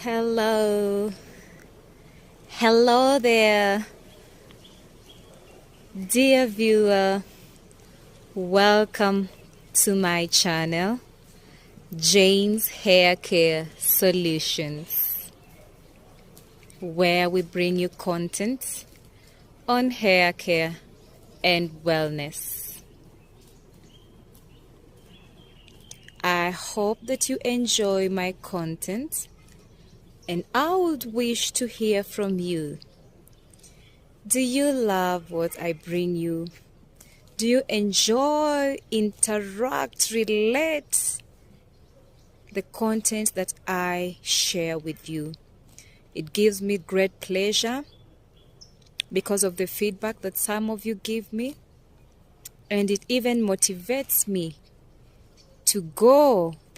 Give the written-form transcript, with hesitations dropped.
Hello. Hello there, dear viewer. Welcome to my channel, Jane's Hair Care Solutions, where we bring you content on hair care and wellness. I hope that you enjoy my content, and I would wish to hear from you. Do you love what I bring you? Do you enjoy, interact, relate the content that I share with you? It gives me great pleasure because of the feedback that some of you give me, and it even motivates me to go